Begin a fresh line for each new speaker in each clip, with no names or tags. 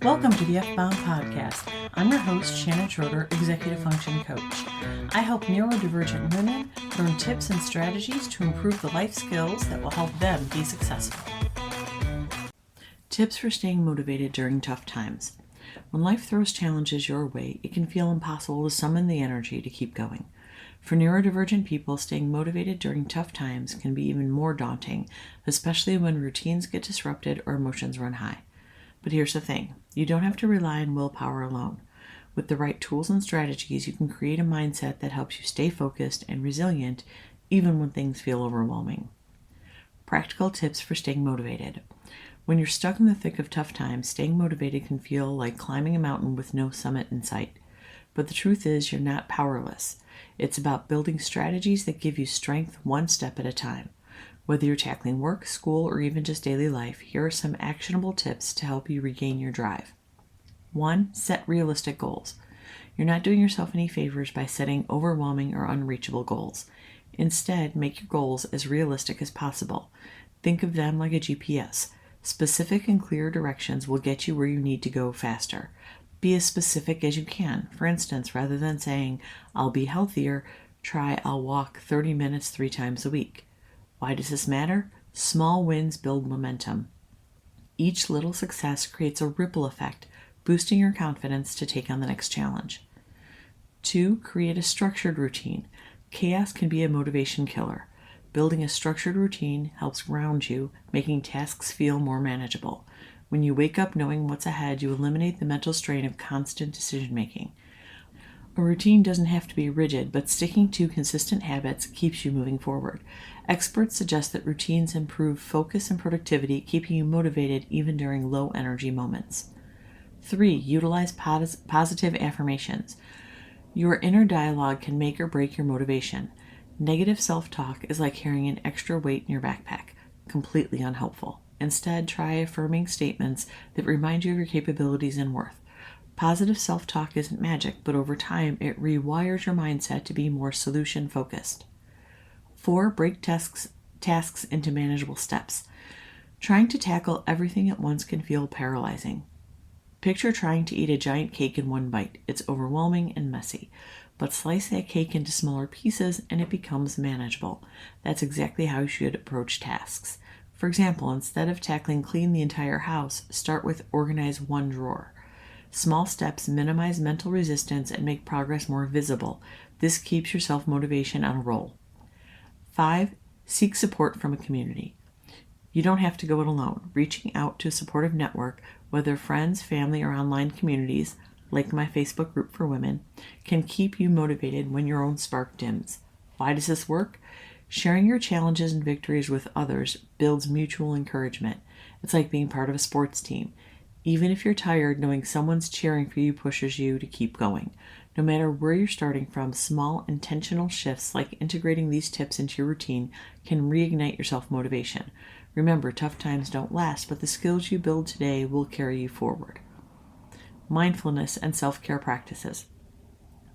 Welcome to the F-Bound Podcast. I'm your host, Shannon Schroeder, Executive Function Coach. I help neurodivergent women learn tips and strategies to improve the life skills that will help them be successful. Tips for staying motivated during tough times. When life throws challenges your way, it can feel impossible to summon the energy to keep going. For neurodivergent people, staying motivated during tough times can be even more daunting, especially when routines get disrupted or emotions run high. But here's the thing, you don't have to rely on willpower alone. With the right tools and strategies, you can create a mindset that helps you stay focused and resilient even when things feel overwhelming. Practical tips for staying motivated. When you're stuck in the thick of tough times, staying motivated can feel like climbing a mountain with no summit in sight. But the truth is, you're not powerless. It's about building strategies that give you strength one step at a time. Whether you're tackling work, school, or even just daily life, here are some actionable tips to help you regain your drive. 1. Set realistic goals. You're not doing yourself any favors by setting overwhelming or unreachable goals. Instead, make your goals as realistic as possible. Think of them like a GPS. Specific and clear directions will get you where you need to go faster. Be as specific as you can. For instance, rather than saying, I'll be healthier, try I'll walk 30 minutes 3 times a week. Why does this matter? Small wins build momentum. Each little success creates a ripple effect, boosting your confidence to take on the next challenge. 2. Create a structured routine. Chaos can be a motivation killer. Building a structured routine helps ground you, making tasks feel more manageable. When you wake up knowing what's ahead, you eliminate the mental strain of constant decision-making. A routine doesn't have to be rigid, but sticking to consistent habits keeps you moving forward. Experts suggest that routines improve focus and productivity, keeping you motivated even during low-energy moments. 3. Utilize positive affirmations. Your inner dialogue can make or break your motivation. Negative self-talk is like carrying an extra weight in your backpack, completely unhelpful. Instead, try affirming statements that remind you of your capabilities and worth. Positive self-talk isn't magic, but over time, it rewires your mindset to be more solution-focused. 4. Break tasks into manageable steps. Trying to tackle everything at once can feel paralyzing. Picture trying to eat a giant cake in one bite. It's overwhelming and messy. But slice that cake into smaller pieces and it becomes manageable. That's exactly how you should approach tasks. For example, instead of tackling clean the entire house, start with organize one drawer. Small steps minimize mental resistance and make progress more visible. This keeps your self-motivation on a roll. 5. Seek support from a community. You don't have to go it alone. Reaching out to a supportive network, whether friends, family, or online communities, like my Facebook group for women, can keep you motivated when your own spark dims. Why does this work? Sharing your challenges and victories with others builds mutual encouragement. It's like being part of a sports team. Even if you're tired, knowing someone's cheering for you pushes you to keep going. No matter where you're starting from, small intentional shifts like integrating these tips into your routine can reignite your self-motivation. Remember, tough times don't last, but the skills you build today will carry you forward. Mindfulness and self-care practices.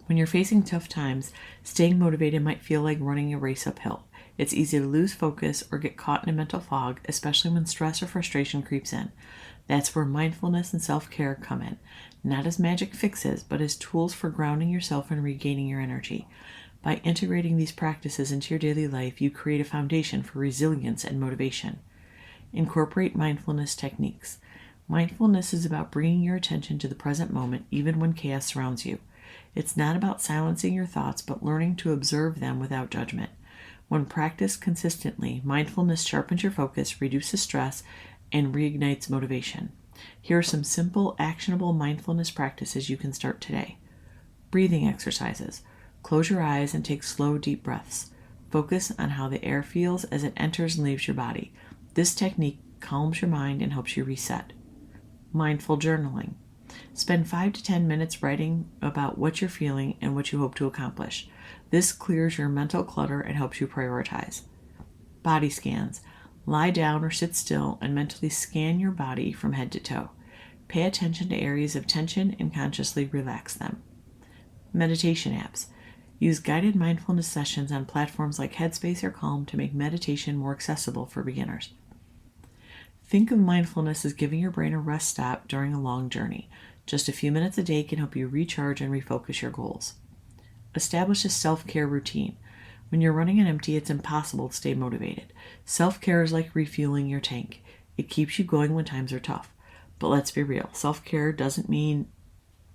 When you're facing tough times, staying motivated might feel like running a race uphill. It's easy to lose focus or get caught in a mental fog, especially when stress or frustration creeps in. That's where mindfulness and self-care come in, not as magic fixes, but as tools for grounding yourself and regaining your energy. By integrating these practices into your daily life, you create a foundation for resilience and motivation. Incorporate mindfulness techniques. Mindfulness is about bringing your attention to the present moment, even when chaos surrounds you. It's not about silencing your thoughts, but learning to observe them without judgment. When practiced consistently, mindfulness sharpens your focus, reduces stress, and reignites motivation. Here are some simple, actionable mindfulness practices you can start today. Breathing exercises. Close your eyes and take slow, deep breaths. Focus on how the air feels as it enters and leaves your body. This technique calms your mind and helps you reset. Mindful journaling. Spend 5 to 10 minutes writing about what you're feeling and what you hope to accomplish. This clears your mental clutter and helps you prioritize. Body scans. Lie down or sit still and mentally scan your body from head to toe. Pay attention to areas of tension and consciously relax them. Meditation apps. Use guided mindfulness sessions on platforms like Headspace or Calm to make meditation more accessible for beginners. Think of mindfulness as giving your brain a rest stop during a long journey. Just a few minutes a day can help you recharge and refocus your goals. Establish a self-care routine. When you're running on empty, it's impossible to stay motivated. Self-care is like refueling your tank. It keeps you going when times are tough. But let's be real, self-care doesn't mean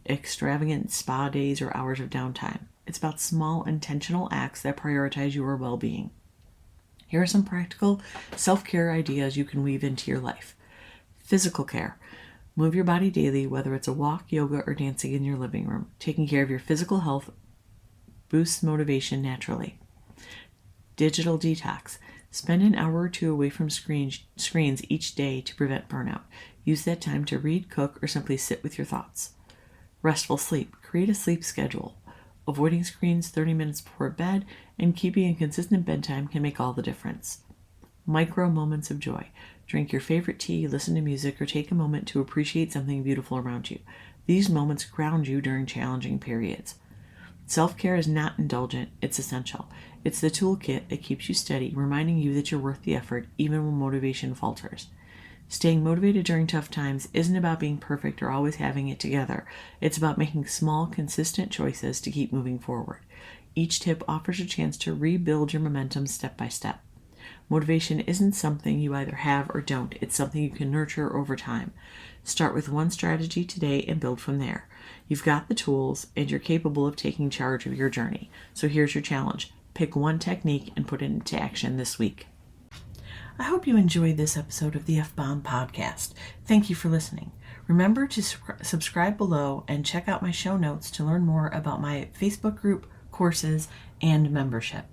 extravagant spa days or hours of downtime. It's about small, intentional acts that prioritize your well-being. Here are some practical self-care ideas you can weave into your life. Physical care. Move your body daily, whether it's a walk, yoga, or dancing in your living room. Taking care of your physical health boosts motivation naturally. Digital detox. Spend an hour or two away from screens each day to prevent burnout. Use that time to read, cook, or simply sit with your thoughts. Restful sleep. Create a sleep schedule. Avoiding screens 30 minutes before bed and keeping a consistent bedtime can make all the difference. Micro moments of joy. Drink your favorite tea, listen to music, or take a moment to appreciate something beautiful around you. These moments ground you during challenging periods. Self-care is not indulgent, it's essential. It's the toolkit that keeps you steady, reminding you that you're worth the effort even when motivation falters. Staying motivated during tough times isn't about being perfect or always having it together. It's about making small, consistent choices to keep moving forward. Each tip offers a chance to rebuild your momentum step by step. Motivation isn't something you either have or don't. It's something you can nurture over time. Start with one strategy today and build from there. You've got the tools and you're capable of taking charge of your journey. So here's your challenge. Pick one technique and put it into action this week. I hope you enjoyed this episode of the F-Bomb Podcast. Thank you for listening. Remember to subscribe below and check out my show notes to learn more about my Facebook group, courses, and membership.